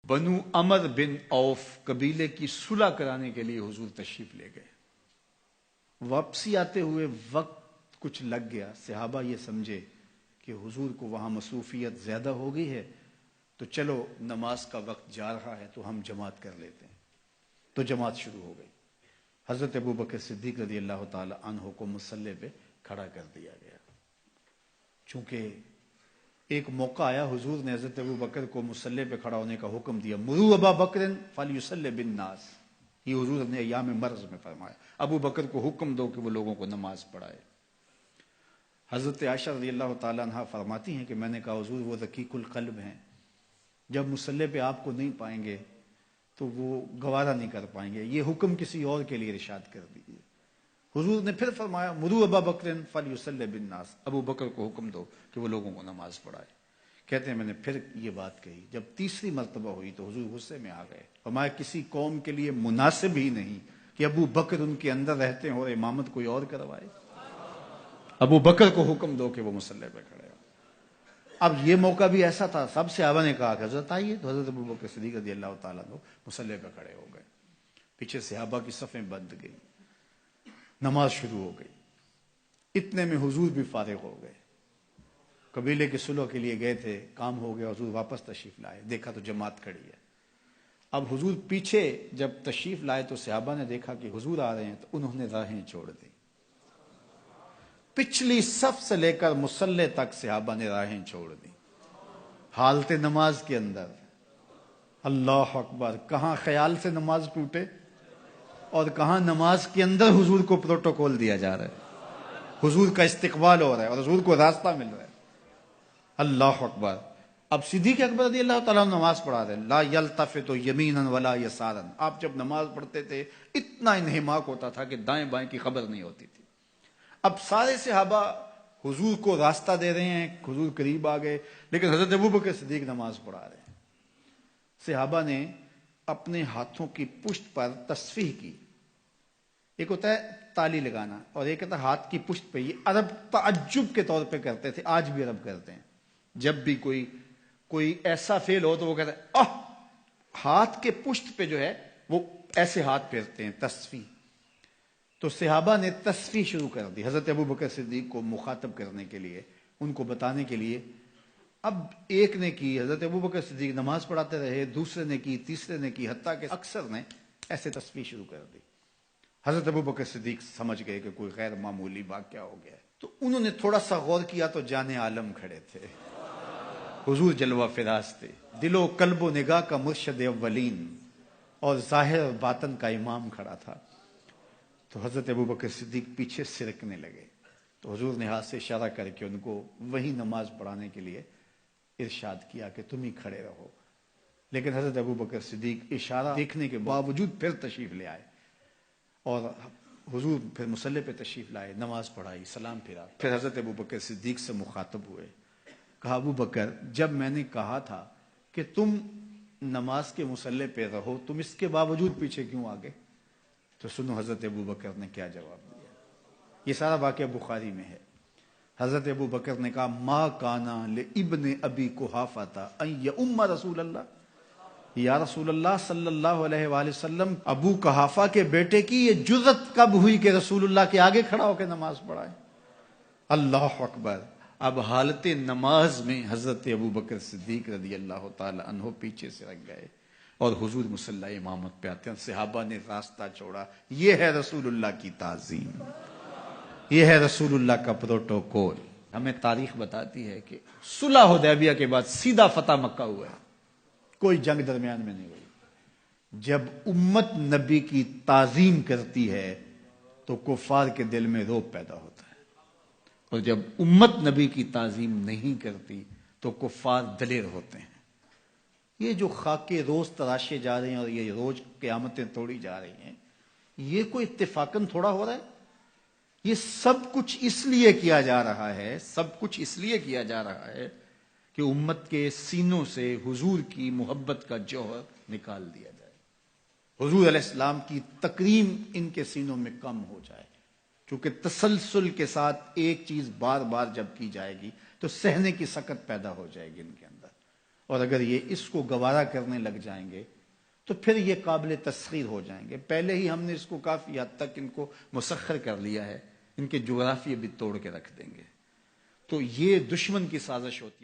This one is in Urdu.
بنو عمر بن عوف قبیلے کی صلح کرانے کے لیے حضور تشریف لے گئے. واپسی آتے ہوئے وقت کچھ لگ گیا. صحابہ یہ سمجھے کہ حضور کو وہاں مصروفیت زیادہ ہو گئی ہے تو چلو نماز کا وقت جا رہا ہے تو ہم جماعت کر لیتے ہیں. تو جماعت شروع ہو گئی. حضرت ابوبکر صدیق رضی اللہ تعالی عنہ کو مصلی پہ کھڑا کر دیا گیا. چونکہ ایک موقع آیا حضور نے حضرت ابوبکر کو مصلی پہ کھڑا ہونے کا حکم دیا. مرو ابا بکر فلیصلی بالناس. یہ حضور نے ایام مرض میں فرمایا. ابو بکر کو حکم دو کہ وہ لوگوں کو نماز پڑھائے. حضرت عائشہ رضی اللہ تعالیٰ عنہ فرماتی ہیں کہ میں نے کہا حضور وہ رقیق القلب ہیں, جب مصلی پہ آپ کو نہیں پائیں گے تو وہ گوارا نہیں کر پائیں گے, یہ حکم کسی اور کے لیے ارشاد کر دیجیے. حضور نے پھر فرمایا مرو ابا بکر فلیصلی بالناس. ابو بکر کو حکم دو کہ وہ لوگوں کو نماز پڑھائے. کہتے ہیں میں نے پھر یہ بات کہی. جب تیسری مرتبہ ہوئی تو حضور غصے میں آ گئے. فرمایا کسی قوم کے لیے مناسب ہی نہیں کہ ابو بکر ان کے اندر رہتے ہیں اور امامت کوئی اور کروائے. ابو بکر کو حکم دو کہ وہ مصلی پہ کھڑے ہو. اب یہ موقع بھی ایسا تھا, سب صحابہ نے کہا کہ حضرت آئیے. تو حضرت ابو بکر صدیق رضی اللہ تعالیٰ عنہ مصلی پہ کھڑے ہو گئے. پیچھے صحابہ کی صفیں بند گئی, نماز شروع ہو گئی. اتنے میں حضور بھی فارغ ہو گئے. قبیلے کے صلح کے لیے گئے تھے, کام ہو گیا, حضور واپس تشریف لائے. دیکھا تو جماعت کھڑی ہے. اب حضور پیچھے جب تشریف لائے تو صحابہ نے دیکھا کہ حضور آ رہے ہیں تو انہوں نے راہیں چھوڑ دی. پچھلی صف سے لے کر مصلی تک صحابہ نے راہیں چھوڑ دی حالت نماز کے اندر. اللہ اکبر. کہاں خیال سے نماز ٹوٹے اور کہاں نماز کے اندر حضور کو پروٹوکول دیا جا رہا ہے, حضور کا استقبال ہو رہا ہے اور حضور کو راستہ مل رہا ہے. اللہ اکبر. اب صدیق اکبر رضی اللہ تعالیٰ نماز پڑھا رہے ہیں. لا یلتفت یمینا ولا یسارا. آپ جب نماز پڑھتے تھے اتنا انہماک ہوتا تھا کہ دائیں بائیں کی خبر نہیں ہوتی تھی. اب سارے صحابہ حضور کو راستہ دے رہے ہیں, حضور قریب آ گئے, لیکن حضرت ابوبکر صدیق نماز پڑھا رہے ہیں. صحابہ نے اپنے ہاتھوں کی پشت پر تصفیح کی. ایک ہوتا ہے تالی لگانا اور ایک ہوتا ہے ہاتھ کی پشت پہ. یہ عرب تعجب کے طور پہ کرتے تھے, آج بھی عرب کرتے ہیں. جب بھی کوئی ایسا فعل ہو تو وہ کہتے ہیں ہاتھ کے پشت پہ جو ہے وہ ایسے ہاتھ پھیرتے ہیں, تصفیح. تو صحابہ نے تصفیح شروع کر دی حضرت ابوبکر صدیق کو مخاطب کرنے کے لیے, ان کو بتانے کے لیے. اب ایک نے کی, حضرت ابوبکر صدیق نماز پڑھاتے رہے, دوسرے نے کی, تیسرے نے کی, حتیٰ کہ اکثر نے ایسے تصفیح شروع کر دی. حضرت ابوبکر صدیق سمجھ گئے کہ کوئی غیر معمولی واقعہ ہو گیا ہے. تو انہوں نے تھوڑا سا غور کیا تو جان عالم کھڑے تھے. حضور جلوہ فراز تھے, دل و قلب و نگاہ کا مرشد اولین اور ظاہر اور باطن کا امام کھڑا تھا. تو حضرت ابوبکر صدیق پیچھے سرکنے لگے. تو حضور نے ہاتھ سے اشارہ کر کے ان کو وہی نماز پڑھانے کے لیے ارشاد کیا کہ تم ہی کھڑے رہو. لیکن حضرت ابوبکر صدیق اشارہ دیکھنے کے باوجود پھر تشریف لے آئے اور حضور پھر مصلی پہ تشریف لائے, نماز پڑھائی, سلام پھرا. پھر حضرت ابوبکر صدیق سے مخاطب ہوئے. کہا ابو بکر جب میں نے کہا تھا کہ تم نماز کے مصلی پہ رہو, تم اس کے باوجود پیچھے کیوں آ گئے؟ تو سنو حضرت ابو بکر نے کیا جواب دیا. یہ سارا واقعہ بخاری میں ہے. حضرت ابو بکر نے کہا ما کانا لابن ابی قحافہ ان یؤم رسول اللہ. یا رسول اللہ صلی اللہ علیہ وآلہ وسلم, ابو قحافہ کے بیٹے کی یہ جرت کب ہوئی کہ رسول اللہ کے آگے کھڑا ہو کے نماز پڑھائے؟ اللہ اکبر. اب حالت نماز میں حضرت ابوبکر صدیق رضی اللہ تعالی عنہ پیچھے سے رکھ گئے اور حضور مصلی امامت پہ آتے ہیں. صحابہ نے راستہ چھوڑا. یہ ہے رسول اللہ کی تعظیم, یہ ہے رسول اللہ کا پروٹوکول. ہمیں تاریخ بتاتی ہے کہ صلح حدیبیہ کے بعد سیدھا فتح مکہ ہوا ہے, کوئی جنگ درمیان میں نہیں ہوئی. جب امت نبی کی تعظیم کرتی ہے تو کفار کے دل میں رعب پیدا ہوتا ہے, اور جب امت نبی کی تعظیم نہیں کرتی تو کفار دلیر ہوتے ہیں. یہ جو خاکے روز تراشے جا رہے ہیں اور یہ روز قیامتیں توڑی جا رہی ہیں, یہ کوئی اتفاقاً تھوڑا ہو رہا ہے. یہ سب کچھ اس لیے کیا جا رہا ہے, سب کچھ اس لیے کیا جا رہا ہے کہ امت کے سینوں سے حضور کی محبت کا جوہر نکال دیا جائے, حضور علیہ السلام کی تکریم ان کے سینوں میں کم ہو جائے. کیونکہ تسلسل کے ساتھ ایک چیز بار بار جب کی جائے گی تو سہنے کی سکت پیدا ہو جائے گی ان کے اندر. اور اگر یہ اس کو گوارا کرنے لگ جائیں گے تو پھر یہ قابل تسخیر ہو جائیں گے. پہلے ہی ہم نے اس کو کافی حد تک ان کو مسخر کر لیا ہے، ان کے جغرافیے بھی توڑ کے رکھ دیں گے. تو یہ دشمن کی سازش ہوتی ہے.